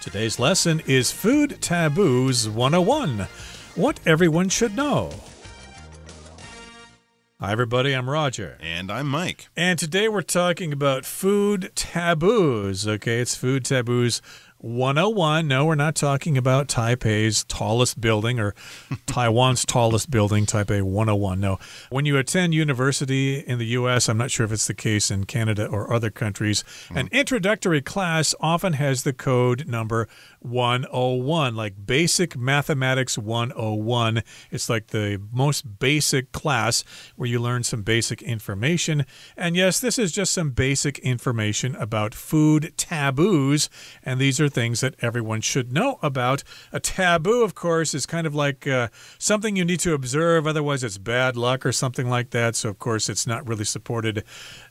Today's lesson is Food Taboos 101, What Everyone Should Know. Hi, everybody. I'm Roger. And I'm Mike. And today we're talking about food taboos. Okay, it's Food Taboos 101. No, we're not talking about Taipei's tallest building or Taiwan's tallest building, Taipei 101. No. When you attend university in the U.S., I'm not sure if it's the case in Canada or other countries, an introductory class often has the code number 101, like Basic Mathematics 101. It's like the most basic class where you learn some basic information. And yes, this is just some basic information about food taboos, and these are things that everyone should know about. A taboo, of course, is kind of like something you need to observe, otherwise it's bad luck or something like that. So, of course, it's not really supported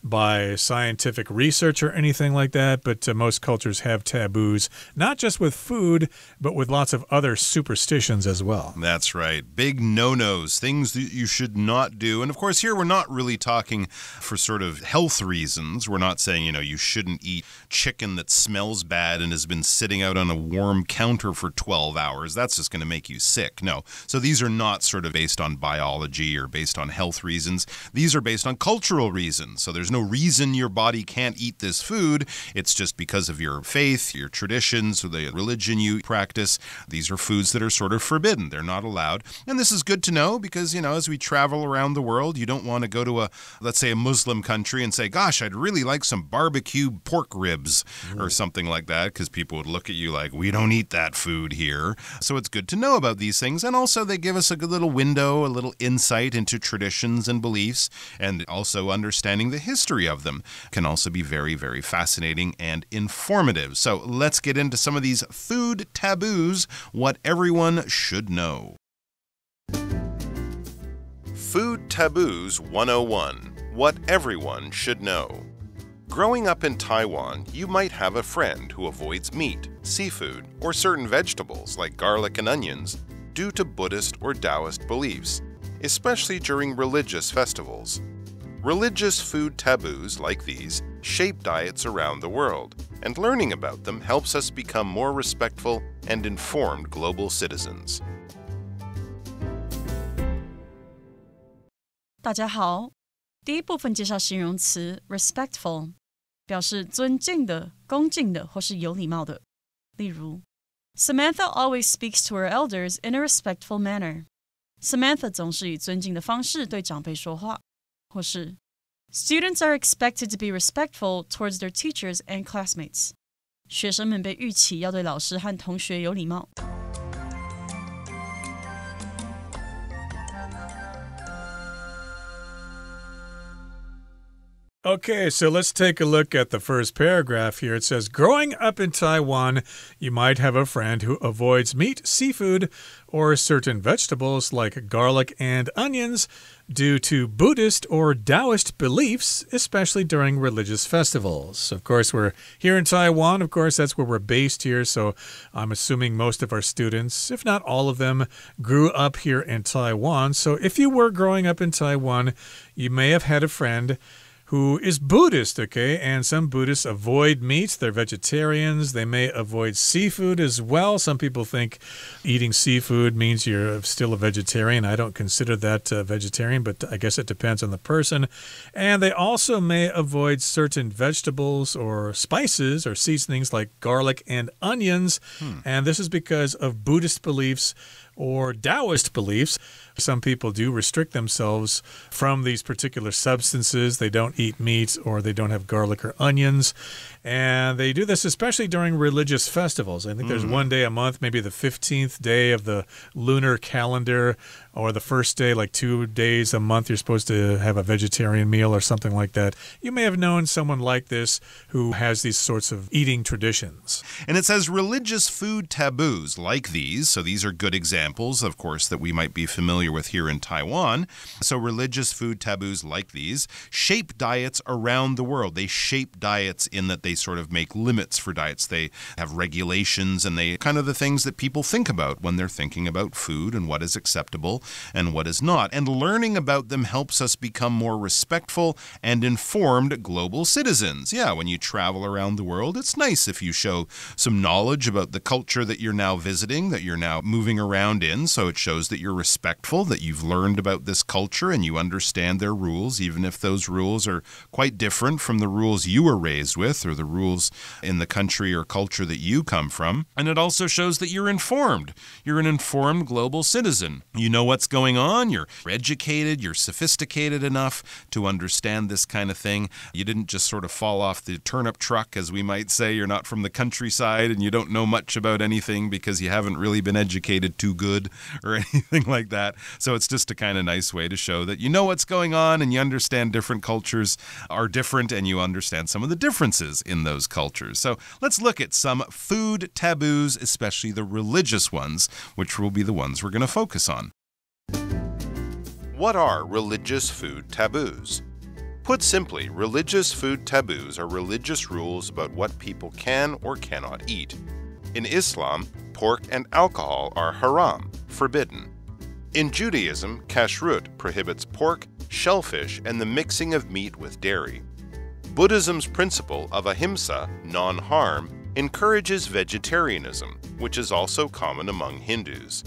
by scientific research or anything like that, but most cultures have taboos, not just with food, but with lots of other superstitions as well. That's right. Big no-nos, things that you should not do. And, of course, here we're not really talking for sort of health reasons. We're not saying, you shouldn't eat chicken that smells bad and has been sitting out on a warm counter for 12 hours. That's just going to make you sick. No. So these are not sort of based on biology or based on health reasons. These are based on cultural reasons. So there's no reason your body can't eat this food. It's just because of your faith, your traditions, or the religion you practice. These are foods that are sort of forbidden. They're not allowed. And this is good to know because, as we travel around the world, you don't want to go to let's say a Muslim country and say, gosh, I'd really like some barbecue pork ribs or something like that, because people would look at you like, we don't eat that food here. So it's good to know about these things. And also they give us a good little window, a little insight into traditions and beliefs, and also understanding the history of them can also be very, very fascinating and informative. So let's get into some of these food taboos, what everyone should know. Food Taboos 101, What Everyone Should Know. Growing up in Taiwan, you might have a friend who avoids meat, seafood, or certain vegetables like garlic and onions due to Buddhist or Taoist beliefs, especially during religious festivals. Religious food taboos like these shape diets around the world, and learning about them helps us become more respectful and informed global citizens. 大家好，第一部分介绍形容词 respectful， 表示尊敬的、恭敬的或是有礼貌的。例如 Samantha always speaks to her elders in a respectful manner. Samantha 总是以尊敬的方式对长辈说话。或是 Students are expected to be respectful towards their teachers and classmates. 学生们被预期要对老师和同学有礼貌。Okay, so let's take a look at the first paragraph here. It says, growing up in Taiwan, you might have a friend who avoids meat, seafood, or certain vegetables like garlic and onions due to Buddhist or Taoist beliefs, especially during religious festivals. Of course, we're here in Taiwan. Of course, that's where we're based here. So I'm assuming most of our students, if not all of them, grew up here in Taiwan. So if you were growing up in Taiwan, you may have had a friend who is Buddhist, okay? And some Buddhists avoid meat. They're vegetarians. They may avoid seafood as well. Some people think eating seafood means you're still a vegetarian. I don't consider that vegetarian, but I guess it depends on the person. And they also may avoid certain vegetables or spices or seasonings like garlic and onions. And this is because of Buddhist beliefs or Taoist beliefs. Some people do restrict themselves from these particular substances. They don't eat meat or they don't have garlic or onions. And they do this especially during religious festivals. I think there's one day a month, maybe the 15th day of the lunar calendar, or the first day, like 2 days a month, you're supposed to have a vegetarian meal or something like that. You may have known someone like this who has these sorts of eating traditions. And it says religious food taboos like these. So these are good examples, of course, that we might be familiar with here in Taiwan. So religious food taboos like these shape diets around the world. They shape diets in that they sort of make limits for diets. They have regulations, and they kind of the things that people think about when they're thinking about food and what is acceptable and what is not. And learning about them helps us become more respectful and informed global citizens. Yeah, when you travel around the world, it's nice if you show some knowledge about the culture that you're now visiting, that you're now moving around in. So it shows that you're respectful, that you've learned about this culture and you understand their rules, even if those rules are quite different from the rules you were raised with or the rules in the country or culture that you come from. And it also shows that you're informed. You're an informed global citizen. You know what's going on. You're educated. You're sophisticated enough to understand this kind of thing. You didn't just sort of fall off the turnip truck, as we might say. You're not from the countryside and you don't know much about anything because you haven't really been educated too good or anything like that. So it's just a kind of nice way to show that you know what's going on and you understand different cultures are different and you understand some of the differences in those cultures. So let's look at some food taboos, especially the religious ones, which will be the ones we're going to focus on. What are religious food taboos? Put simply, religious food taboos are religious rules about what people can or cannot eat. In Islam, pork and alcohol are haram, forbidden. In Judaism, kashrut prohibits pork, shellfish, and the mixing of meat with dairy. Buddhism's principle of ahimsa, non-harm, encourages vegetarianism, which is also common among Hindus.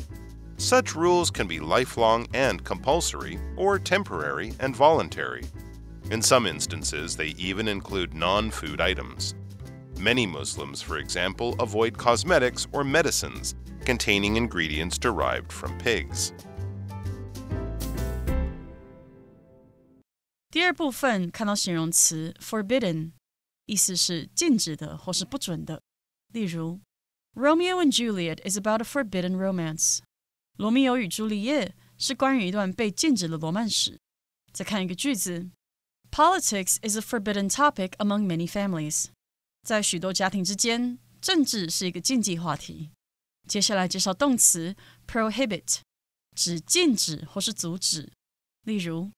Such rules can be lifelong and compulsory, or temporary and voluntary. In some instances, they even include non-food items. Many Muslims, for example, avoid cosmetics or medicines containing ingredients derived from pigs. 第二部分看到形容词 forbidden， 意思是禁止的或是不准的。例如 Romeo and Juliet is about a forbidden romance. 罗密欧与朱丽叶是关于一段被禁止的罗曼史。再看一个句子 Politics is a forbidden topic among many families. 在许多家庭之间，政治是一个禁忌话题。接下来介绍动词 prohibit， 指禁止或是阻止。例如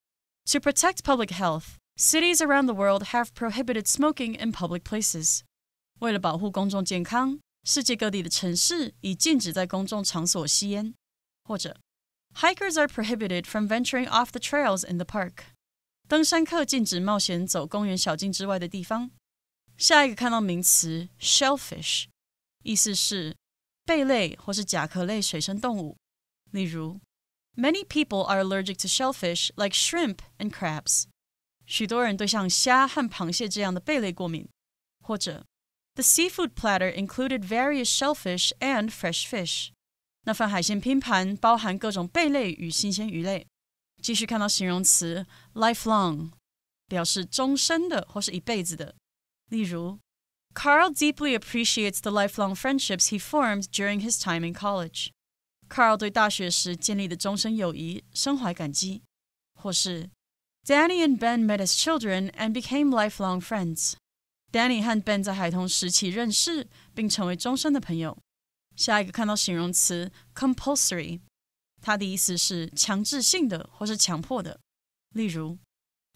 To protect public health, cities around the world have prohibited smoking in public places. 为了保护公众健康，世界各地的城市已禁止在公众场所吸烟。或者 Hikers are prohibited from venturing off the trails in the park. 登山客禁止冒险走公园小径之外的地方。下一个看到名词 shellfish， 意思是贝类或是甲壳类水生动物。例如Many people are allergic to shellfish like shrimp and crabs. 许多人对像虾和螃蟹这样的贝类过敏。或者 The seafood platter included various shellfish and fresh fish. 那份海鲜拼盘包含各种贝类与新鲜鱼类。继续看到形容词 lifelong， 表示终身的或是一辈子的。例如 Carl deeply appreciates the lifelong friendships he formed during his time in college. Carl 对大学时建立的终身友谊深怀感激。或是 Danny and Ben met as children and became lifelong friends. Danny 和 Ben 在孩童时期认识并成为终身的朋友。下一个看到形容词 compulsory， 它的意思是强制性的或是强迫的。例如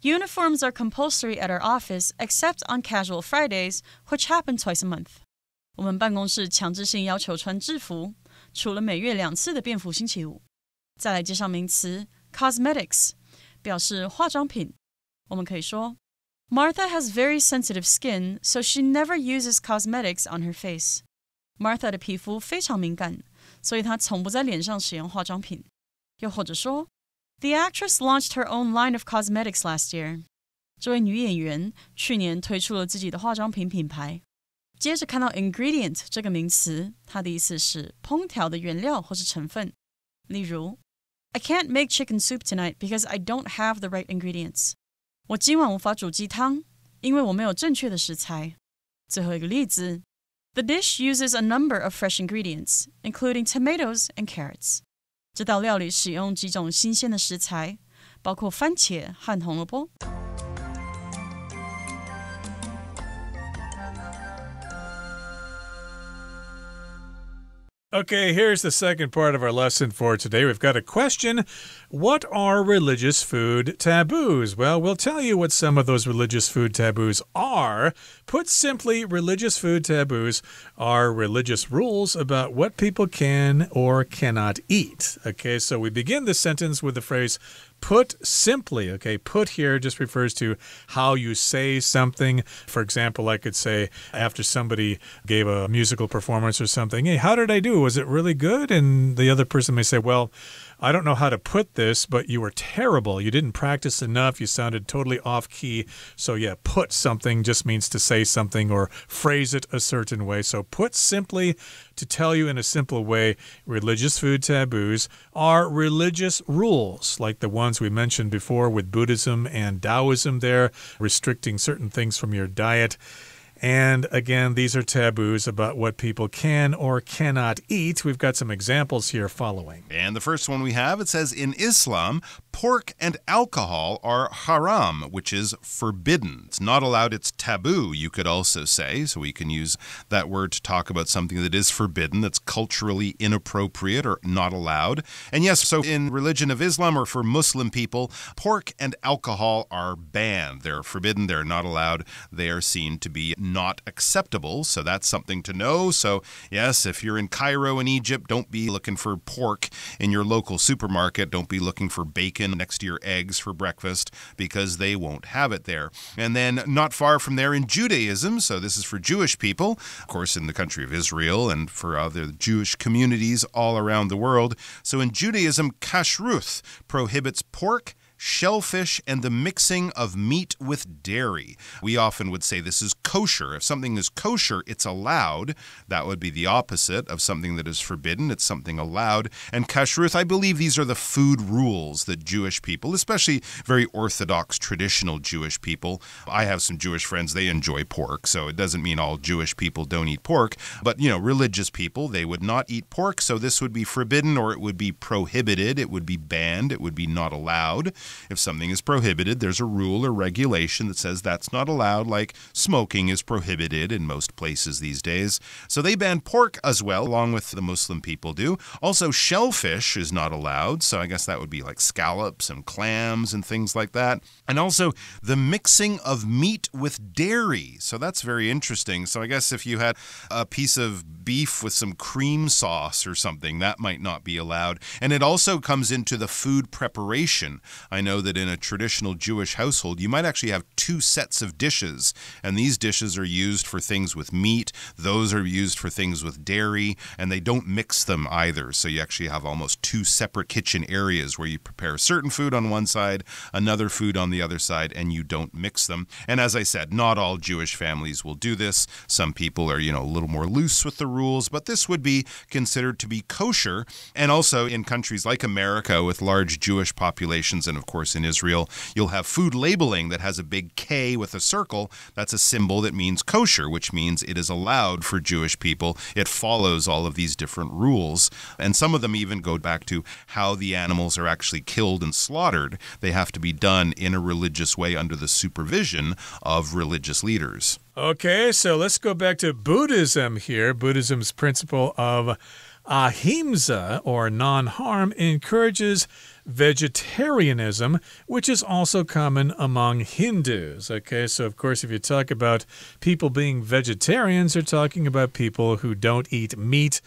Uniforms are compulsory at our office except on casual Fridays, which happen twice a month. 我们办公室强制性要求穿制服，除了每月2次的便服星期五。再来介绍名词 cosmetics， 表示化妆品。我们可以说 Martha has very sensitive skin, so she never uses cosmetics on her face. Martha 的皮肤非常敏感，所以她从不在脸上使用化妆品。又或者说 The actress launched her own line of cosmetics last year. 这位女演员去年推出了自己的化妆品品牌。接着看到 ingredient 这个名词，它的意思是烹调的原料或是成分。例如 I can't make chicken soup tonight because I don't have the right ingredients. 我今晚无法煮鸡汤，因为我没有正确的食材。最后一个例子 The dish uses a number of fresh ingredients, including tomatoes and carrots. 这道料理使用几种新鲜的食材，包括番茄和红萝卜。Okay, here's the second part of our lesson for today. We've got a question. What are religious food taboos? Well, we'll tell you what some of those religious food taboos are. Put simply, religious food taboos are religious rules about what people can or cannot eat. Okay, so we begin the sentence with the phrase put simply. Okay, put here just refers to how you say something. For example, I could say after somebody gave a musical performance or something, hey, how did I do? Was it really good? And the other person may say, well, I don't know how to put this, but you were terrible. You didn't practice enough. You sounded totally off key. So yeah, put something just means to say something or phrase it a certain way. So put simply, to tell you in a simple way, religious food taboos are religious rules, like the ones we mentioned before with Buddhism and Taoism there, restricting certain things from your diet. And again, these are taboos about what people can or cannot eat. We've got some examples here following. And the first one we have, it says, in Islam, pork and alcohol are haram, which is forbidden. It's not allowed, it's taboo, you could also say. So we can use that word to talk about something that is forbidden, that's culturally inappropriate or not allowed. And yes, so in religion of Islam or for Muslim people, pork and alcohol are banned. They're forbidden, they're not allowed, they are seen to be not acceptable. So that's something to know. So yes, if you're in Cairo in Egypt, don't be looking for pork in your local supermarket. Don't be looking for bacon next to your eggs for breakfast because they won't have it there. And then not far from there in Judaism, so this is for Jewish people, of course in the country of Israel and for other Jewish communities all around the world. So in Judaism, kashrut prohibits pork, shellfish, and the mixing of meat with dairy. We often would say this is kosher. If something is kosher, it's allowed. That would be the opposite of something that is forbidden. It's something allowed. And kashrut, I believe these are the food rules that Jewish people, especially very Orthodox, traditional Jewish people, I have some Jewish friends, they enjoy pork, so it doesn't mean all Jewish people don't eat pork. But, religious people, they would not eat pork, so this would be forbidden or it would be prohibited. It would be banned. It would be not allowed. If something is prohibited, there's a rule or regulation that says that's not allowed, like smoking is prohibited in most places these days. So they ban pork as well, along with the Muslim people do. Also, shellfish is not allowed, so I guess that would be like scallops and clams and things like that. And also the mixing of meat with dairy. So that's very interesting. So I guess if you had a piece of beef with some cream sauce or something, that might not be allowed. And it also comes into the food preparation. I know that in a traditional Jewish household, you might actually have two sets of dishes, and these dishes are used for things with meat, those are used for things with dairy, and they don't mix them either. So you actually have almost two separate kitchen areas where you prepare certain food on one side, another food on the other side, and you don't mix them. And as I said, not all Jewish families will do this. Some people are, a little more loose with the rules, but this would be considered to be kosher. And also in countries like America with large Jewish populations, and of course in Israel, you'll have food labeling that has a big K with a circle. That's a symbol that means kosher, which means it is allowed for Jewish people. It follows all of these different rules. And some of them even go back to how the animals are actually killed and slaughtered. They have to be done in a religious way under the supervision of religious leaders. Okay, so let's go back to Buddhism here. Buddhism's principle of ahimsa, or non-harm, encourages vegetarianism, which is also common among Hindus. Okay, so of course, if you talk about people being vegetarians, you're talking about people who don't eat meat.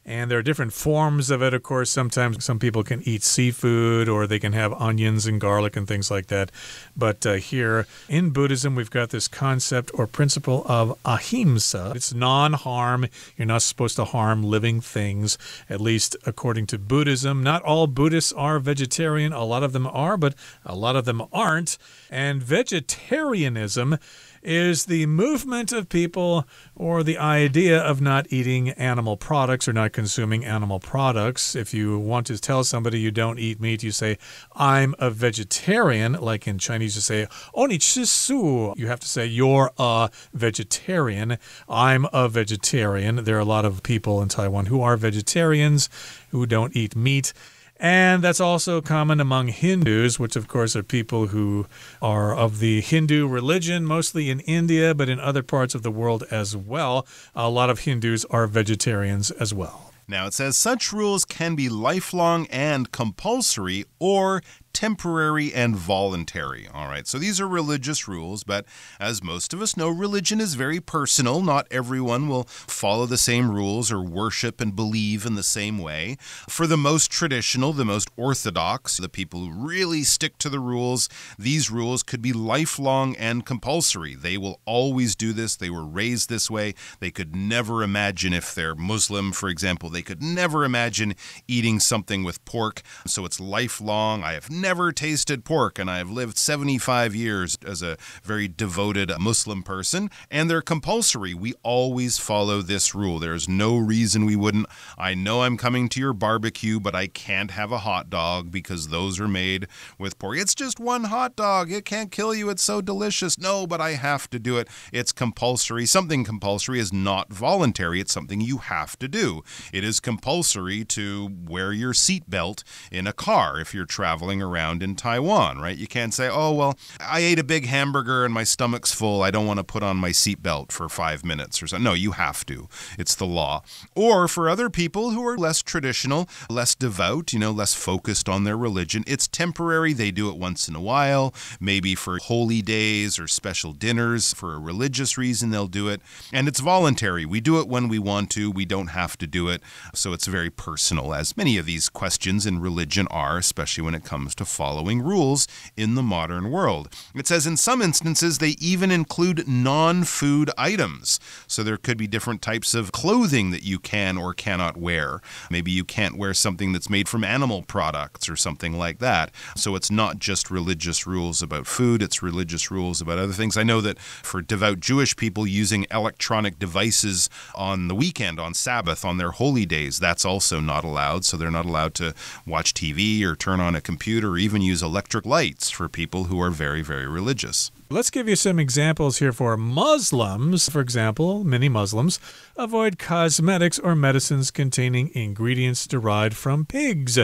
And there are different forms of it. Of course, sometimes some people can eat seafood or they can have onions and garlic and things like that. But here in Buddhism, we've got this concept or principle of ahimsa. It's non-harm. You're not supposed to harm living things, at least according to Buddhism. Not all Buddhists are vegetarian. A lot of them are, but a lot of them aren't. And vegetarianism is the movement of people or the idea of not eating animal products or not consuming animal products. If you want to tell somebody you don't eat meat, you say, I'm a vegetarian. Like in Chinese, you say, 哦，你吃素. You have to say, you're a vegetarian. I'm a vegetarian. There are a lot of people in Taiwan who are vegetarians, who don't eat meat. And that's also common among Hindus, which of course are people who are of the Hindu religion, mostly in India, but in other parts of the world as well. A lot of Hindus are vegetarians as well. Now it says such rules can be lifelong and compulsory or temporary and voluntary. All right, so these are religious rules, but as most of us know, religion is very personal. Not everyone will follow the same rules or worship and believe in the same way. For the most traditional, the most orthodox, the people who really stick to the rules, these rules could be lifelong and compulsory. They will always do this. They were raised this way. They could never imagine, if they're Muslim, for example, they could never imagine eating something with pork. So it's lifelong. I have never tasted pork, and I have lived 75 years as a very devoted Muslim person, and they're compulsory. We always follow this rule. There's no reason we wouldn't. I know I'm coming to your barbecue, but I can't have a hot dog because those are made with pork. It's just one hot dog. It can't kill you. It's so delicious. No, but I have to do it. It's compulsory. Something compulsory is not voluntary. It's something you have to do. It is compulsory to wear your seatbelt in a car if you're traveling around in Taiwan, right? You can't say, oh, well, I ate a big hamburger and my stomach's full. I don't want to put on my seatbelt for 5 minutes or something. No, you have to. It's the law. Or for other people who are less traditional, less devout, less focused on their religion, it's temporary. They do it once in a while, maybe for holy days or special dinners. For a religious reason, they'll do it. And it's voluntary. We do it when we want to. We don't have to do it. So it's very personal, as many of these questions in religion are, especially when it comes to following rules in the modern world. It says in some instances they even include non-food items. So there could be different types of clothing that you can or cannot wear. Maybe you can't wear something that's made from animal products or something like that. So it's not just religious rules about food, it's religious rules about other things. I know that for devout Jewish people, using electronic devices on the weekend, on Sabbath, on their holy days, that's also not allowed. So they're not allowed to watch TV or turn on a computer or even use electric lights for people who are very, very religious. Let's give you some examples here for Muslims. For example, many Muslims avoid cosmetics or medicines containing ingredients derived from pigs.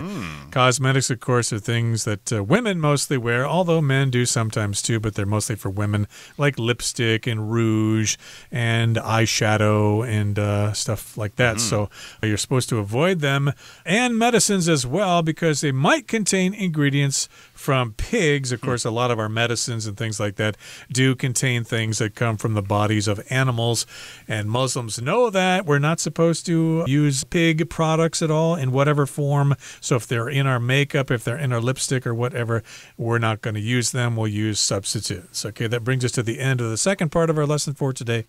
Cosmetics, of course, are things that women mostly wear, although men do sometimes too, but they're mostly for women, like lipstick and rouge and eyeshadow and stuff like that. So you're supposed to avoid them. And medicines as well, because they might contain ingredients from pigs. Of course, a lot of our medicines and things like that do contain things that come from the bodies of animals. And Muslims know that. We're not supposed to use pig products at all in whatever form. So if they're in our makeup, if they're in our lipstick or whatever, we're not going to use them. We'll use substitutes. Okay, that brings us to the end of the second part of our lesson for today.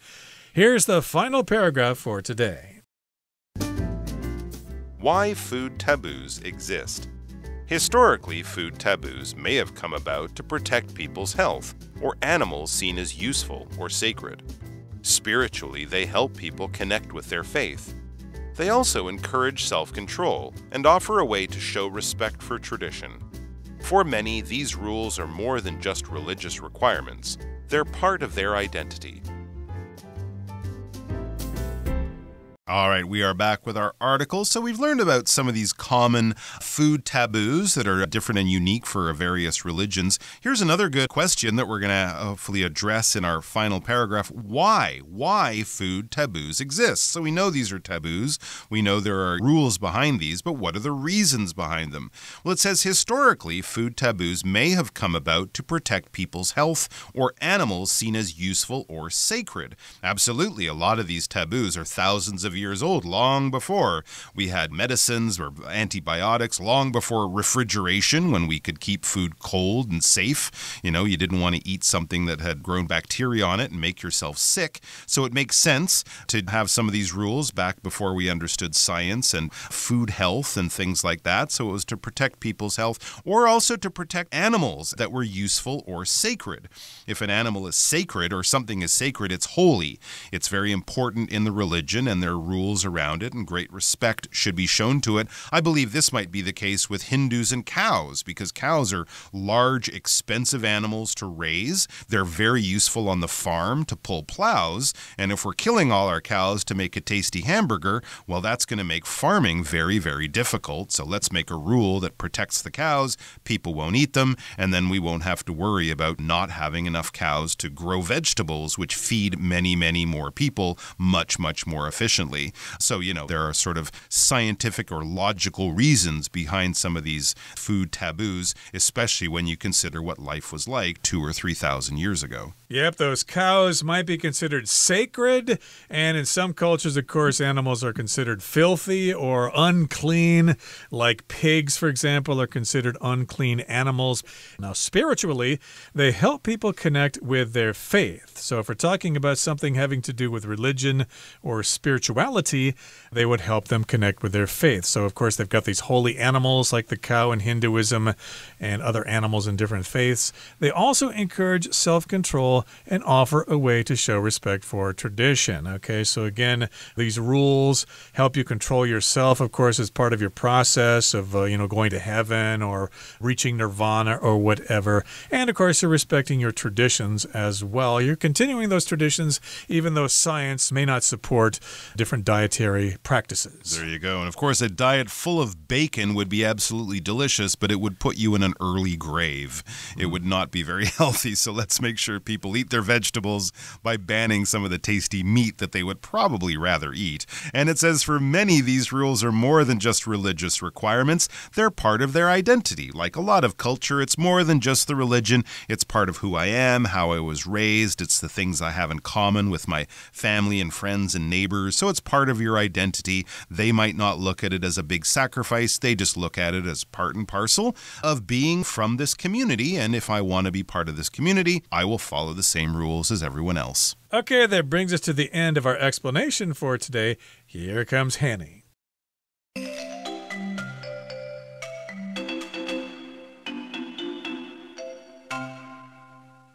Here's the final paragraph for today. Why food taboos exist. Historically, food taboos may have come about to protect people's health or animals seen as useful or sacred. Spiritually, they help people connect with their faith. They also encourage self-control and offer a way to show respect for tradition. For many, these rules are more than just religious requirements. They're part of their identity. All right, we are back with our article. So we've learned about some of these common food taboos that are different and unique for various religions. Here's another good question that we're going to hopefully address in our final paragraph. Why? Why food taboos exist? So we know these are taboos. We know there are rules behind these, but what are the reasons behind them? Well, it says historically, food taboos may have come about to protect people's health or animals seen as useful or sacred. Absolutely, a lot of these taboos are thousands of years old, long before we had medicines or antibiotics, long before refrigeration, when we could keep food cold and safe. You didn't want to eat something that had grown bacteria on it and make yourself sick. So it makes sense to have some of these rules back before we understood science and food health and things like that. So it was to protect people's health, or also to protect animals that were useful or sacred. If an animal is sacred or something is sacred, it's holy. It's very important in the religion, and there are rules around it, and great respect should be shown to it. I believe this might be the case with Hindus and cows, because cows are large, expensive animals to raise. They're very useful on the farm to pull plows, and if we're killing all our cows to make a tasty hamburger, well, that's going to make farming very, very difficult. So let's make a rule that protects the cows, people won't eat them, and then we won't have to worry about not having enough cows to grow vegetables, which feed many, many more people much, much more efficiently. naturally. So, there are sort of scientific or logical reasons behind some of these food taboos, especially when you consider what life was like 2,000 or 3,000 years ago. Yep, those cows might be considered sacred, and in some cultures, of course, animals are considered filthy or unclean, like pigs, for example, are considered unclean animals. Now, spiritually, they help people connect with their faith. So if we're talking about something having to do with religion or spirituality, they would help them connect with their faith. So, of course, they've got these holy animals like the cow in Hinduism and other animals in different faiths. They also encourage self-control and offer a way to show respect for tradition. Okay, so again, these rules help you control yourself, of course, as part of your process of, going to heaven or reaching nirvana or whatever. And, of course, you're respecting your traditions as well. You're continuing those traditions even though science may not support different dietary practices. There you go. And, of course, a diet full of bacon would be absolutely delicious, but it would put you in an early grave. It would not be very healthy, so let's make sure people eat their vegetables by banning some of the tasty meat that they would probably rather eat. And it says for many, these rules are more than just religious requirements. They're part of their identity. Like a lot of culture, it's more than just the religion. It's part of who I am, how I was raised. It's the things I have in common with my family and friends and neighbors. So it's part of your identity. They might not look at it as a big sacrifice. They just look at it as part and parcel of being from this community. And if I want to be part of this community, I will follow the same rules as everyone else. Okay, that brings us to the end of our explanation for today. Here comes Hanny.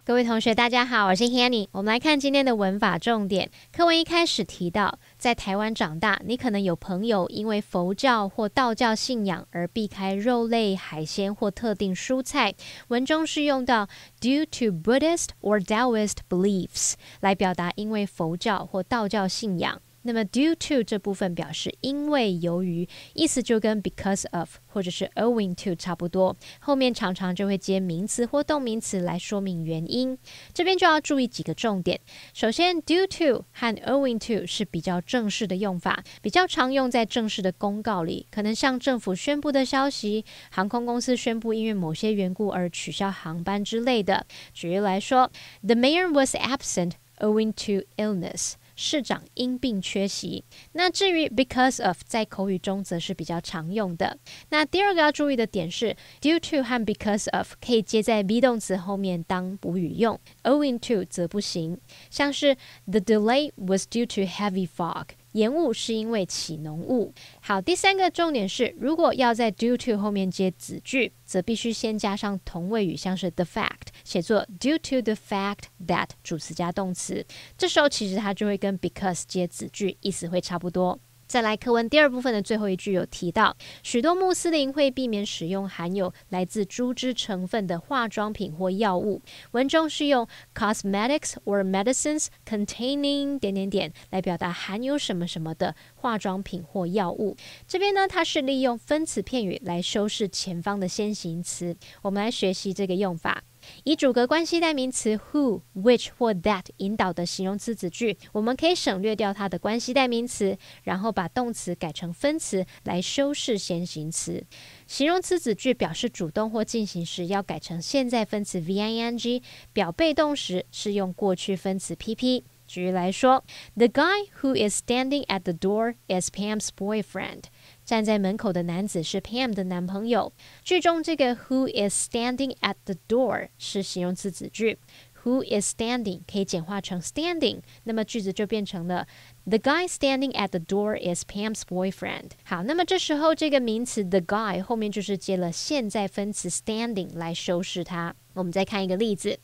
各位同学大家好，我是 Hanny。 我们来看今天的文法重点。课文一开始提到，在台湾长大，你可能有朋友因为佛教或道教信仰而避开肉类、海鲜或特定蔬菜。文中是用到 due to Buddhist or Taoist beliefs 来表达因为佛教或道教信仰。那么 due to 这部分表示因为由于，意思就跟 because of 或者是 owing to 差不多，后面常常就会接名词或动名词来说明原因。这边就要注意几个重点。首先 due to 和 owing to 是比较正式的用法，比较常用在正式的公告里，可能像政府宣布的消息，航空公司宣布因为某些缘故而取消航班之类的。举例来说 The mayor was absent owing to illness，市长因病缺席。那至于 because of 在口语中则是比较常用的。那第二个要注意的点是 due to 和 because of 可以接在 be 动词后面当补语用， owing to 则不行。像是 The delay was due to heavy fog，延误是因为起浓雾。好，第三个重点是，如果要在 due to 后面接子句，则必须先加上同位语，像是 the fact， 写作 due to the fact that 主词加动词。这时候其实它就会跟 because 接子句，意思会差不多。再来课文第二部分的最后一句有提到，许多穆斯林会避免使用含有来自猪只成分的化妆品或药物。文中是用 cosmetics or medicines containing 来表达含有什么什么的化妆品或药物。这边呢，它是利用分词片语来修饰前方的先行词。我们来学习这个用法。以主格关系代名词 who, which 或 that 引导的形容词子句，我们可以省略掉它的关系代名词，然后把动词改成分词来修饰先行词。形容词子句表示主动或进行时要改成现在分词 VING， 表被动时是用过去分词 PP。举例来说 The guy who is standing at the door is Pam's boyfriend。站在门口的男子是 Pam 的男朋友。句中这个 who is standing at the door 是形容词子句， who is standing 可以简化成 standing， 那么句子就变成了 The guy standing at the door is Pam's boyfriend。 好，那么这时候这个名词 the guy 后面就是接了现在分词 standing 来修饰它。我们再看一个例子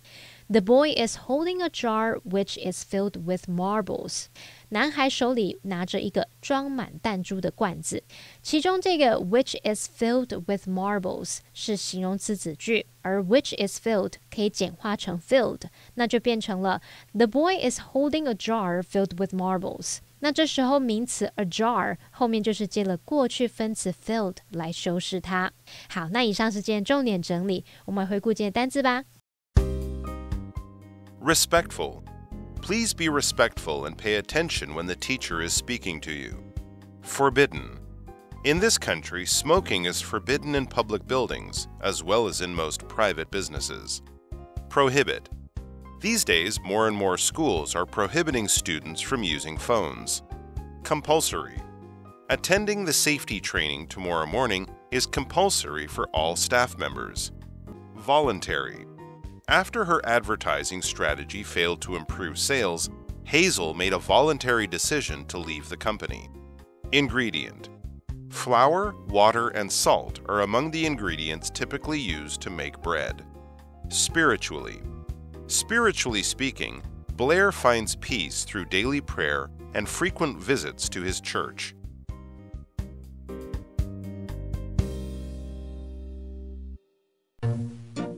The boy is holding a jar which is filled with marbles。 男孩手里拿着一个装满弹珠的罐子，其中这个 which is filled with marbles 是形容词子句，而 which is filled 可以简化成 filled， 那就变成了 The boy is holding a jar filled with marbles。 那这时候名词 a jar 后面就是接了过去分词 filled 来修饰它。好，那以上是今天重点整理，我们回顾今天的单字吧。Respectful. Please be respectful and pay attention when the teacher is speaking to you. Forbidden. In this country, smoking is forbidden in public buildings, as well as in most private businesses. Prohibit. These days, more and more schools are prohibiting students from using phones. Compulsory. Attending the safety training tomorrow morning is compulsory for all staff members. Voluntary. After her advertising strategy failed to improve sales, Hazel made a voluntary decision to leave the company. Ingredient. Flour, water, and salt are among the ingredients typically used to make bread. Spiritually. Spiritually speaking, Blair finds peace through daily prayer and frequent visits to his church.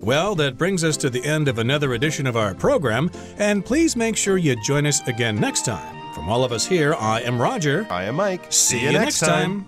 Well, that brings us to the end of another edition of our program, and please make sure you join us again next time. From all of us here, I am Roger. I am Mike. See you next time.